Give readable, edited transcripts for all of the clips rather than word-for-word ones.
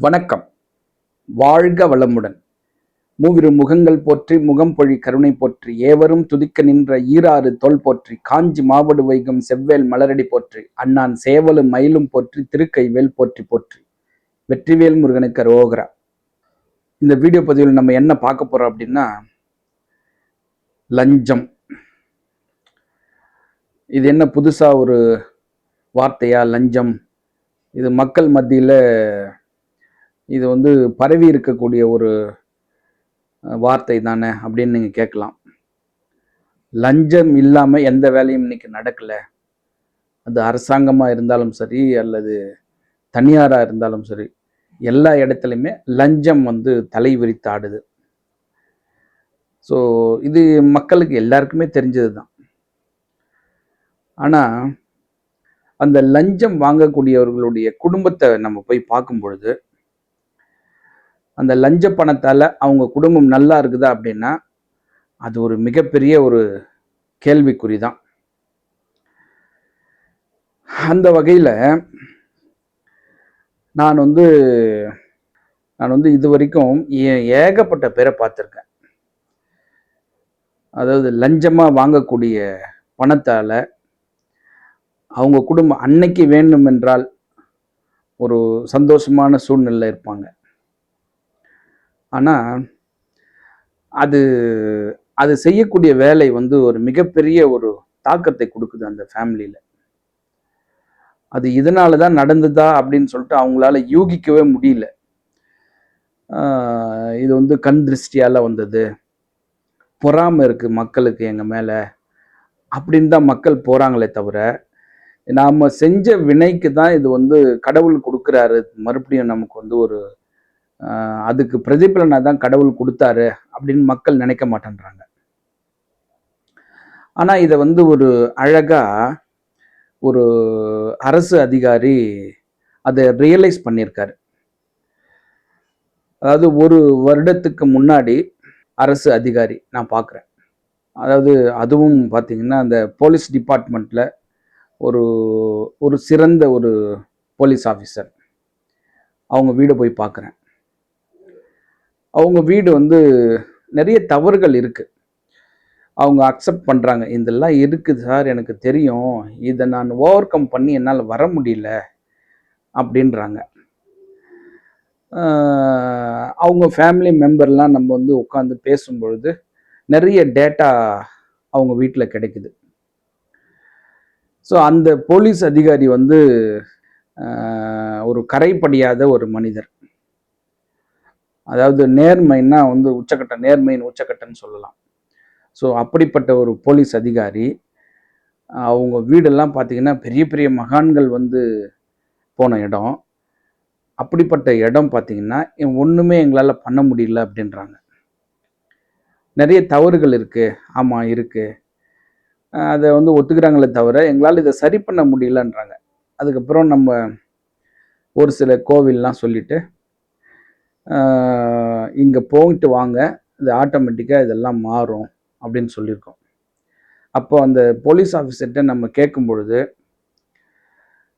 வணக்கம். வாழ்க வளமுடன். மூவிரு முகங்கள் போற்றி முகம்பொழி கருணை போற்றி ஏவரும் துதிக்க நின்ற ஈராறு தோல் போற்றி காஞ்சி மாவடு வைகும் செவ்வேல் மலரடி போற்றி அண்ணான் சேவலும் மயிலும் போற்றி திருக்கைவேல் போற்றி போற்றி வெற்றிவேல் முருகனுக்கு அரோகரா. இந்த வீடியோ பதிவில் நம்ம என்ன பார்க்க போறோம் அப்படின்னா, லஞ்சம். இது என்ன புதுசா ஒரு வார்த்தையா லஞ்சம்? இது மக்கள் மத்தியில இது பரவி இருக்கக்கூடிய ஒரு வார்த்தை தானே அப்படின்னு நீங்க கேட்கலாம். லஞ்சம் இல்லாம எந்த வேலையும் இன்னைக்கு நடக்கல. அது அரசாங்கமா இருந்தாலும் சரி அல்லது தனியாரா இருந்தாலும் சரி, எல்லா இடத்துலையுமே லஞ்சம் தலை விரித்து ஆடுது. ஸோ இது மக்களுக்கு எல்லாருக்குமே தெரிஞ்சது தான். ஆனா அந்த லஞ்சம் வாங்கக்கூடியவர்களுடைய குடும்பத்தை நம்ம போய் பார்க்கும் பொழுது, அந்த லஞ்ச பணத்தால அவங்க குடும்பம் நல்லா இருக்குதா அப்படின்னா, அது ஒரு மிகப்பெரிய ஒரு கேள்விக்குறி தான். அந்த வகையில நான் இது வரைக்கும் ஏகப்பட்ட பேரை பார்த்துருக்கேன். அதாவது லஞ்சமா வாங்கக்கூடிய பணத்தால அவங்க குடும்பம் அன்னைக்கு வேண்டும் என்றால் ஒரு சந்தோஷமான சூழ்நிலை இருப்பாங்க. ஆனா அது அது செய்யக்கூடிய வேலை ஒரு மிகப்பெரிய ஒரு தாக்கத்தை கொடுக்குது அந்த ஃபேமிலியில. அது இதனால தான் நடந்ததா அப்படின்னு சொல்லிட்டு அவங்களால யூகிக்கவே முடியல. இது கண் திருஷ்டியால வந்தது, பொறாமை இருக்கு மக்களுக்கு எங்க மேல அப்படின்னு தான் மக்கள் போறாங்களே தவிர, நாம செஞ்ச வினைக்கு தான் இது கடவுள் கொடுக்குறாரு, மறுபடியும் நமக்கு ஒரு அதுக்கு பிரதிபலனை தான் கடவுள் கொடுத்தாரு அப்படின்னு மக்கள் நினைக்க மாட்டேன்றாங்க. ஆனா இதை ஒரு அழகா ஒரு அரசு அதிகாரி அதை ரியலைஸ் பண்ணியிருக்காரு. அதாவது ஒரு வருடத்துக்கு முன்னாடி அரசு அதிகாரி நான் பார்க்குறேன். அதாவது அதுவும் பார்த்தீங்கன்னா அந்த போலீஸ் டிபார்ட்மெண்ட்ல ஒரு ஒரு சிறந்த ஒரு போலீஸ் ஆஃபீஸர், அவங்க வீடு போய் பார்க்குறேன். அவங்க வீடு நிறைய தவறுகள் இருக்கு. அவங்க அக்செப்ட் பண்றாங்க, இதெல்லாம் இருக்குது சார், எனக்கு தெரியும், இதை நான் ஓவர் கம் பண்ணி என்னால் வர முடியல அப்படின்றாங்க. அவங்க ஃபேமிலி மெம்பர்லாம் நம்ம உட்காந்து பேசும்பொழுது நிறைய டேட்டா அவங்க வீட்டில் கிடைக்குது. ஸோ அந்த போலீஸ் அதிகாரி ஒரு கரைப்படியாத ஒரு மனிதர். அதாவது நேர்மைன்னா உச்சக்கட்ட, நேர்மையின் உச்சக்கட்டன்னு சொல்லலாம். ஸோ அப்படிப்பட்ட ஒரு போலீஸ் அதிகாரி, அவங்க வீடெல்லாம் பார்த்தீங்கன்னா பெரிய பெரிய மகான்கள் போன இடம். அப்படிப்பட்ட இடம் பார்த்தீங்கன்னா ஒன்றுமே எங்களால் பண்ண முடியல அப்படின்றாங்க. நிறைய தவறுகள் இருக்கு, ஆமாம் இருக்கு, அதை ஒத்துக்கிறாங்களே தவிர எங்களால் இதை சரி பண்ண முடியலன்றாங்க. அதுக்கப்புறம் நம்ம ஒரு சில கோவில்லாம் சொல்லிட்டு இங்கே போயிட்டு வாங்க, இது ஆட்டோமேட்டிக்காக இதெல்லாம் மாறும் அப்படின்னு சொல்லியிருக்கோம். அப்போ அந்த போலீஸ் ஆஃபீஸர்கிட்ட நம்ம கேட்கும் பொழுது,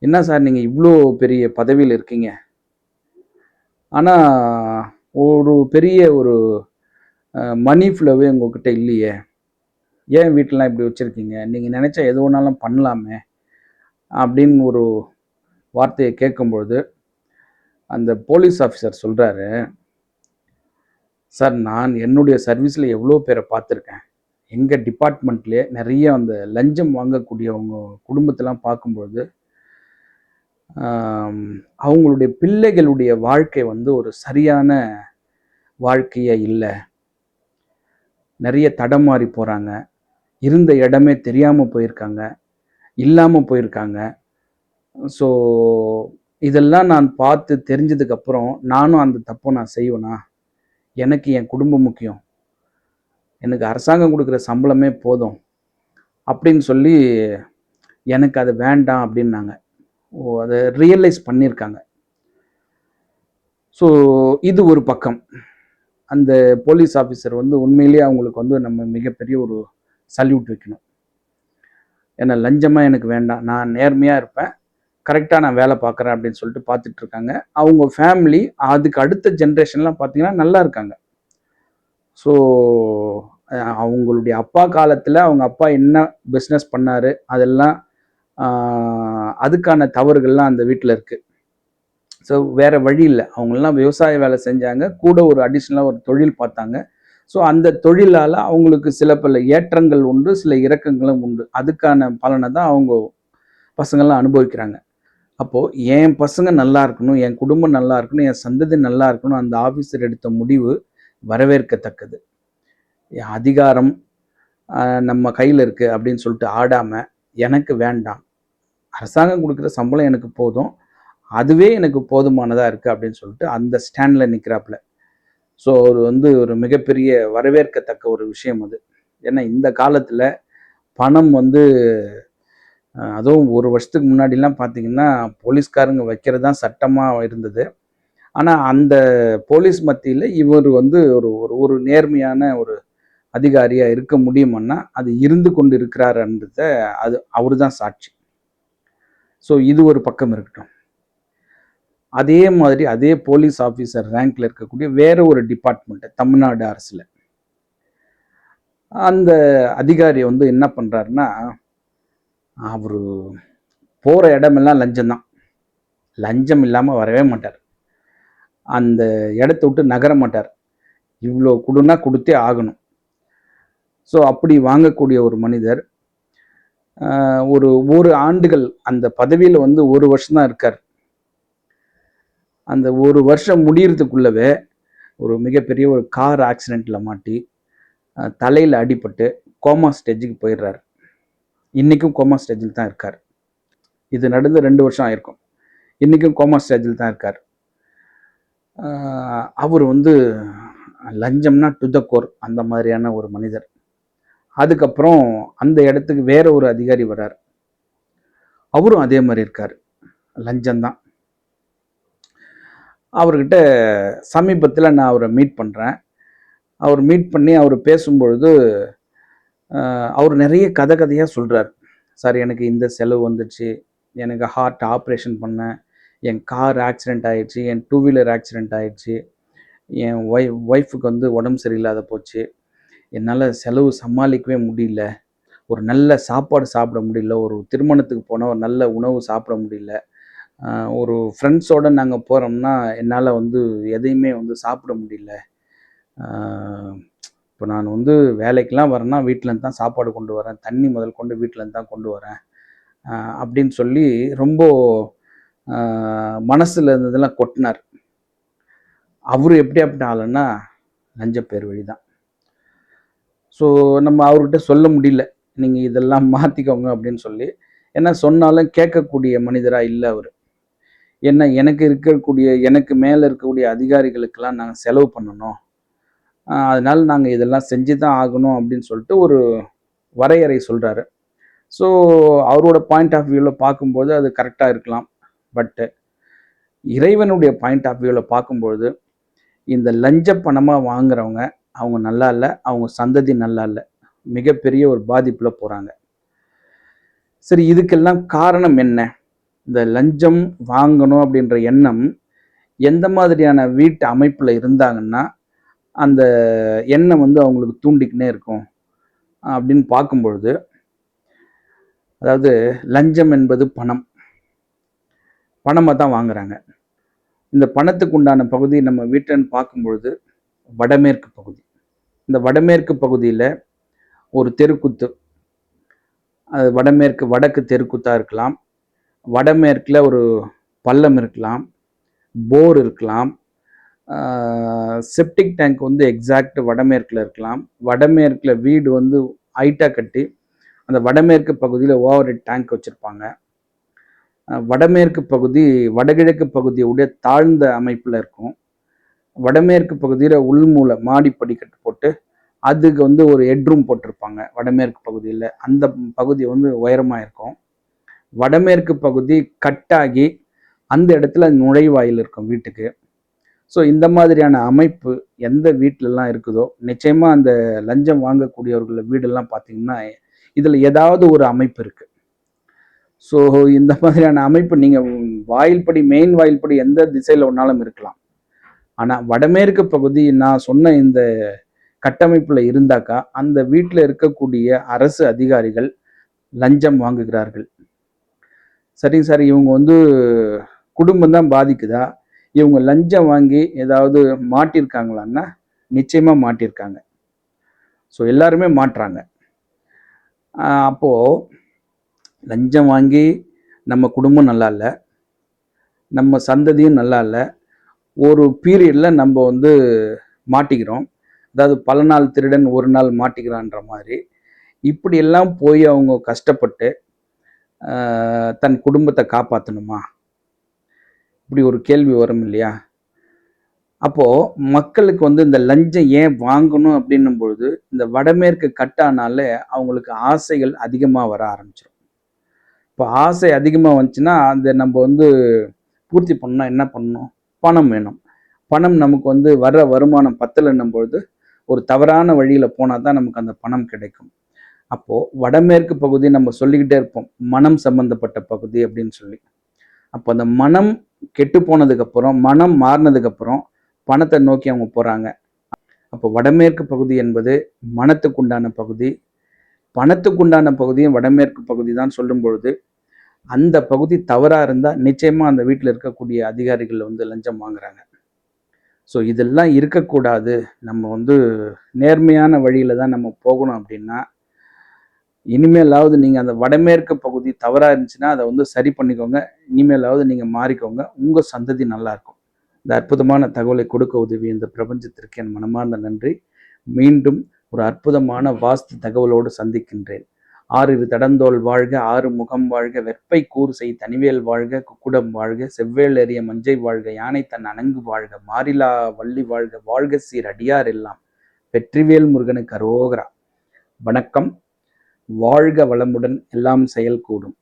என்ன சார் நீங்கள் இவ்வளோ பெரிய பதவியில் இருக்கீங்க, ஆனால் ஒரு பெரிய ஒரு மணி ஃப்ளோவே உங்ககிட்ட இல்லையே, ஏன் வீட்டிலலாம் இப்படி வச்சுருக்கீங்க, நீங்கள் நினச்சா எது வேணாலும் பண்ணலாமே அப்படின்னு ஒரு வார்த்தையை கேட்கும்பொழுது அந்த போலீஸ் ஆஃபீஸர் சொல்கிறாரு, சார் நான் என்னுடைய சர்வீஸில் எவ்வளோ பேரை பார்த்துருக்கேன், எங்கள் டிபார்ட்மெண்ட்லேயே நிறைய அந்த லஞ்சம் வாங்கக்கூடியவங்க குடும்பத்தெல்லாம் பார்க்கும்பொழுது அவங்களுடைய பிள்ளைகளுடைய வாழ்க்கை ஒரு சரியான வாழ்க்கையே இல்லை, நிறைய தடமாறி போகிறாங்க, இருந்த இடமே தெரியாமல் போயிருக்காங்க, இல்லாமல் போயிருக்காங்க. ஸோ இதெல்லாம் நான் பார்த்து தெரிஞ்சதுக்கப்புறம் நானும் அந்த தப்பை நான் செய்வேனா? எனக்கு என் குடும்பம் முக்கியம், எனக்கு அரசாங்கம் கொடுக்குற சம்பளமே போதும் அப்படின்னு சொல்லி எனக்கு அது வேண்டாம் அப்படின்னாங்க. அதை ரியலைஸ் பண்ணியிருக்காங்க. ஸோ இது ஒரு பக்கம். அந்த போலீஸ் ஆஃபீஸர் உண்மையிலேயே அவங்களுக்கு நம்ம மிகப்பெரிய ஒரு சல்யூட் வைக்கணும். ஏன்னா லஞ்சமாக எனக்கு வேண்டாம், நான் நேர்மையாக இருப்பேன், கரெக்டாக நான் வேலை பார்க்குறேன் அப்படின்னு சொல்லிட்டு பார்த்துட்டு இருக்காங்க. அவங்க ஃபேமிலி அதுக்கு அடுத்த ஜென்ரேஷன்லாம் பார்த்தீங்கன்னா நல்லா இருக்காங்க. ஸோ அவங்களுடைய அப்பா காலத்தில் அவங்க அப்பா என்ன பிஸ்னஸ் பண்ணார் அதெல்லாம் அதுக்கான தவறுகள்லாம் அந்த வீட்டில் இருக்குது. ஸோ வேறு வழி இல்லை, அவங்களெலாம் விவசாய வேலை செஞ்சாங்க, கூட ஒரு அடிஷ்னலாக ஒரு தொழில் பார்த்தாங்க. ஸோ அந்த தொழிலால் அவங்களுக்கு சில பல ஏற்றங்கள் உண்டு, சில இறக்கங்களும் உண்டு. அதுக்கான பலனை தான் அவங்க பசங்கள்லாம் அனுபவிக்கிறாங்க. அப்போது என் பசங்க நல்லா இருக்கணும், என் குடும்பம் நல்லா இருக்கணும், என் சந்ததி நல்லா இருக்கணும், அந்த ஆஃபீஸர் எடுத்த முடிவு வரவேற்கத்தக்கது. அதிகாரம் நம்ம கையில் இருக்குது அப்படின்னு சொல்லிட்டு ஆடாமல், எனக்கு வேண்டாம், அரசாங்கம் கொடுக்குற சம்பளம் எனக்கு போதும், அதுவே எனக்கு போதுமானதாக இருக்குது அப்படின்னு சொல்லிட்டு அந்த ஸ்டாண்டில் நிற்கிறாப்புல. ஸோ அது வந்து ஒரு மிகப்பெரிய வரவேற்கத்தக்க ஒரு விஷயம் அது. ஏன்னா இந்த காலத்தில் பணம் வந்து அதுவும் ஒரு வருஷத்துக்கு முன்னாடிலாம் பார்த்தீங்கன்னா போலீஸ்காரங்க வைக்கிறது தான் சட்டமாக இருந்தது. ஆனால் அந்த போலீஸ் மத்தியில் இவர் வந்து ஒரு ஒரு நேர்மையான ஒரு அதிகாரியாக இருக்க முடியுமான்னா அது இருந்து கொண்டு இருக்கிறாருன்றத அது அவர் தான் சாட்சி. ஸோ இது ஒரு பக்கம் இருக்கட்டும். அதே மாதிரி அதே போலீஸ் ஆஃபீஸர் ரேங்க்ல இருக்கக்கூடிய வேற ஒரு டிபார்ட்மெண்ட் தமிழ்நாடு அரசில் அந்த அதிகாரி வந்து என்ன பண்ணுறாருன்னா, அவர் போகிற இடமெல்லாம் லஞ்சம் தான், லஞ்சம் இல்லாமல் வரவே மாட்டார், அந்த இடத்த விட்டு நகர மாட்டார், இவ்வளோ கொடுன்னா கொடுத்தே ஆகணும். ஸோ அப்படி வாங்கக்கூடிய ஒரு மனிதர் ஒரு ஆண்டுகள் அந்த பதவியில் வந்து ஒரு வருஷம் தான் இருக்கார். அந்த ஒரு வருஷம் முடியறதுக்குள்ளவே ஒரு மிகப்பெரிய ஒரு கார் ஆக்சிடெண்ட்டில் மாட்டி தலையில் அடிபட்டு கோமா ஸ்டேஜுக்கு போயிடுறாரு. இன்றைக்கும் கோமா ஸ்டேஜில் தான் இருக்கார். இது நடந்து 2 வருஷம் ஆயிருக்கும். இன்றைக்கும் கோமா ஸ்டேஜில் தான் இருக்கார். அவர் வந்து லஞ்சம்னா டு த கோர் அந்த மாதிரியான ஒரு மனிதர். அதுக்கப்புறம் அந்த இடத்துக்கு வேற ஒரு அதிகாரி வர்றார், அவரும் அதே மாதிரி இருக்கார், லஞ்சம்தான். அவர்கிட்ட சமீபத்தில் நான் அவரை மீட் பண்ணுறேன். அவர் மீட் பண்ணி அவர் பேசும்பொழுது அவர் நிறைய கதையாக சொல்கிறார். சார் எனக்கு இந்த செலவு வந்துடுச்சு, எனக்கு ஹார்ட் ஆப்ரேஷன் பண்ணேன், என் கார் ஆக்சிடெண்ட் ஆகிடுச்சு, என் 2 வீலர் ஆக்சிடெண்ட் ஆகிடுச்சு, என் ஒய்ஃபுக்கு வந்து உடம்பு சரியில்லாத போச்சு, என்னால் செலவு சமாளிக்கவே முடியல, ஒரு நல்ல சாப்பாடு சாப்பிட முடியல, ஒரு திருமணத்துக்கு போனால் ஒரு நல்ல உணவு சாப்பிட முடியல, ஒரு ஃப்ரெண்ட்ஸோடு நாங்கள் போகிறோம்னா என்னால் வந்து எதையுமே வந்து சாப்பிட முடியல, இப்போ நான் வந்து வேலைக்கெலாம் வரேன்னா வீட்டிலேருந்து தான் சாப்பாடு கொண்டு வரேன், தண்ணி முதல் கொண்டு வீட்டிலேருந்து தான் கொண்டு வரேன் அப்படின்னு சொல்லி ரொம்ப மனசில் இருந்ததெல்லாம் கொட்டினார். அவர் எப்படியாப்பட்ட ஆளுன்னா லஞ்ச பேர் வழி தான். ஸோ நம்ம அவர்கிட்ட சொல்ல முடியல, நீங்கள் இதெல்லாம் மாற்றிக்கோங்க அப்படின்னு சொல்லி. ஏன்னா சொன்னாலும் கேட்கக்கூடிய மனிதராக இல்லை அவர். ஏன்னா எனக்கு மேலே இருக்கக்கூடிய அதிகாரிகளுக்கெல்லாம் நாங்கள் செலவு பண்ணணும், அதனால் நாங்கள் இதெல்லாம் செஞ்சு தான் ஆகணும் அப்படின்னு சொல்லிட்டு ஒரு வரையறை சொல்கிறாரு. ஸோ அவரோட பாயிண்ட் ஆஃப் வியூவில் பார்க்கும்போது அது கரெக்டாக இருக்கலாம். பட்டு இறைவனுடைய பாயிண்ட் ஆஃப் வியூவில் பார்க்கும்பொழுது இந்த லஞ்ச பணமாக வாங்குறவங்க அவங்க நல்லா இல்லை, அவங்க சந்ததி நல்லா இல்லை, மிகப்பெரிய ஒரு பாதிப்பில் போகிறாங்க. சரி, இதுக்கெல்லாம் காரணம் என்ன? இந்த லஞ்சம் வாங்கணும் அப்படின்ற எண்ணம் எந்த மாதிரியான வீட்டு அமைப்பில் இருந்தாங்கன்னா அந்த எண்ணம் வந்து அவங்களுக்கு தூண்டிக்கினே இருக்கும் அப்படின்னு பார்க்கும்பொழுது, அதாவது லஞ்சம் என்பது பணமாக தான் வாங்குறாங்க. இந்த பணத்துக்கு உண்டான பகுதி நம்ம வீட்டுன்னு பார்க்கும்பொழுது வடமேற்கு பகுதி. இந்த வடமேற்கு பகுதியில் ஒரு தெருக்குத்து, அது வடக்கு தெருக்குத்தாக இருக்கலாம், வடமேற்கில் ஒரு பள்ளம் இருக்கலாம், போர் இருக்கலாம், செப்டிக் டேங்க் வந்து எக்ஸாக்ட் வடமேற்கில் இருக்கலாம், வடமேற்கில் வீடு வந்து ஹைட்டாக கட்டி அந்த வடமேற்கு பகுதியில் ஓவர் ஹெட் டேங்க் வச்சுருப்பாங்க, வடமேற்கு பகுதி வடகிழக்கு பகுதியுடைய தாழ்ந்த அமைப்பில் இருக்கும், வடமேற்கு பகுதியில் உள்மூலை மாடி படிக்கட்டு போட்டு அதுக்கு வந்து ஒரு ஹெட்ரூம் போட்டிருப்பாங்க வடமேற்கு பகுதியில், அந்த பகுதி வந்து உயரமாக இருக்கும், வடமேற்கு பகுதி கட்டாகி அந்த இடத்துல நுழைவாயில் இருக்கும் வீட்டுக்கு. ஸோ இந்த மாதிரியான அமைப்பு எந்த வீட்டிலலாம் இருக்குதோ நிச்சயமாக அந்த லஞ்சம் வாங்கக்கூடியவர்கள் வீடெல்லாம் பார்த்தீங்கன்னா இதில் ஏதாவது ஒரு அமைப்பு இருக்குது. ஸோ இந்த மாதிரியான அமைப்பு நீங்கள் வாயில்படி மெயின் வாயில்படி எந்த திசையில் ஒன்றாலும் இருக்கலாம். ஆனால் வடமேற்கு பகுதி நான் சொன்ன இந்த கட்டமைப்பில் இருந்தாக்கா அந்த வீட்டில் இருக்கக்கூடிய அரசு அதிகாரிகள் லஞ்சம் வாங்குகிறார்கள். சரிங்க சார், இவங்க வந்து குடும்பம் தான் பாதிக்குதா, இவங்க லஞ்சம் வாங்கி ஏதாவது மாட்டியிருக்காங்களான்னா நிச்சயமாக மாட்டியிருக்காங்க. ஸோ எல்லாருமே மாட்டுறாங்க. அப்போது லஞ்சம் வாங்கி நம்ம குடும்பம் நல்லா இல்லை, நம்ம சந்ததியும் நல்லா இல்லை, ஒரு பீரியடில் நம்ம வந்து மாட்டிக்கிறோம். அதாவது பல நாள் திருடன் ஒரு நாள் மாட்டிக்கிறான்ற மாதிரி இப்படியெல்லாம் போய் அவங்க கஷ்டப்பட்டு தன் குடும்பத்தை காப்பாற்றணுமா? இப்படி ஒரு கேள்வி வரும் இல்லையா? அப்போது மக்களுக்கு வந்து இந்த லஞ்சம் ஏன் வாங்கணும் அப்படின்னும் பொழுது இந்த வடமேற்கு கட்டானாலே அவங்களுக்கு ஆசைகள் அதிகமாக வர ஆரம்பிச்சிடும். இப்போ ஆசை அதிகமாக வந்துச்சுன்னா அந்த நம்ம வந்து பூர்த்தி பண்ணால் என்ன பண்ணணும்? பணம் வேணும். பணம் நமக்கு வந்து வர்ற வருமானம் பத்தலைன்னும் பொழுது ஒரு தவறான வழியில் போனால் தான் நமக்கு அந்த பணம் கிடைக்கும். அப்போது வடமேற்கு பகுதி நம்ம சொல்லிக்கிட்டே இருப்போம், மனம் சம்பந்தப்பட்ட பகுதி அப்படின்னு சொல்லி. அப்போ அந்த மனம் கெட்டு போனதுக்கப்புறம், மனம் மாறினதுக்கப்புறம் பணத்தை நோக்கி அவங்க போகிறாங்க. அப்போ வடமேற்கு பகுதி என்பது மனத்துக்குண்டான பகுதி, பணத்துக்குண்டான பகுதியும் வடமேற்கு பகுதி தான் சொல்லும் பொழுது அந்த பகுதி தவறாக இருந்தால் நிச்சயமாக அந்த வீட்டில் இருக்கக்கூடிய அதிகாரிகள் வந்து லஞ்சம் வாங்குறாங்க. ஸோ இதெல்லாம் இருக்கக்கூடாது, நம்ம வந்து நேர்மையான வழியில் தான் நம்ம போகணும் அப்படின்னா இனிமேலாவது நீங்கள் அந்த வடமேற்கு பகுதி தவறாக இருந்துச்சுன்னா அதை வந்து சரி பண்ணிக்கோங்க. இனிமேலாவது நீங்கள் மாறிக்கோங்க, உங்கள் சந்ததி நல்லாயிருக்கும். இந்த அற்புதமான தகவலை கொடுக்க உதவி இந்த பிரபஞ்சத்திற்கு என் மனமார்ந்த நன்றி. மீண்டும் ஒரு அற்புதமான வாஸ்து தகவலோடு சந்திக்கின்றேன். ஆறிரு தடந்தோள் வாழ்க, ஆறு முகம் வாழ்க, வெப்பை கூறு செய் தனிவேல் வாழ்க, குக்குடம் வாழ்க, செவ்வேள் எறிய மஞ்சை வாழ்க, யானை தன் அணங்கு வாழ்க, மாறிலா வள்ளி வாழ்க, வாழ்க சீர் அடியார் எல்லாம், வெற்றிவேல் முருகனுக்கு அரோகரா. வணக்கம். வாழ்க வளமுடன், எல்லாம் செயல் கூடும்.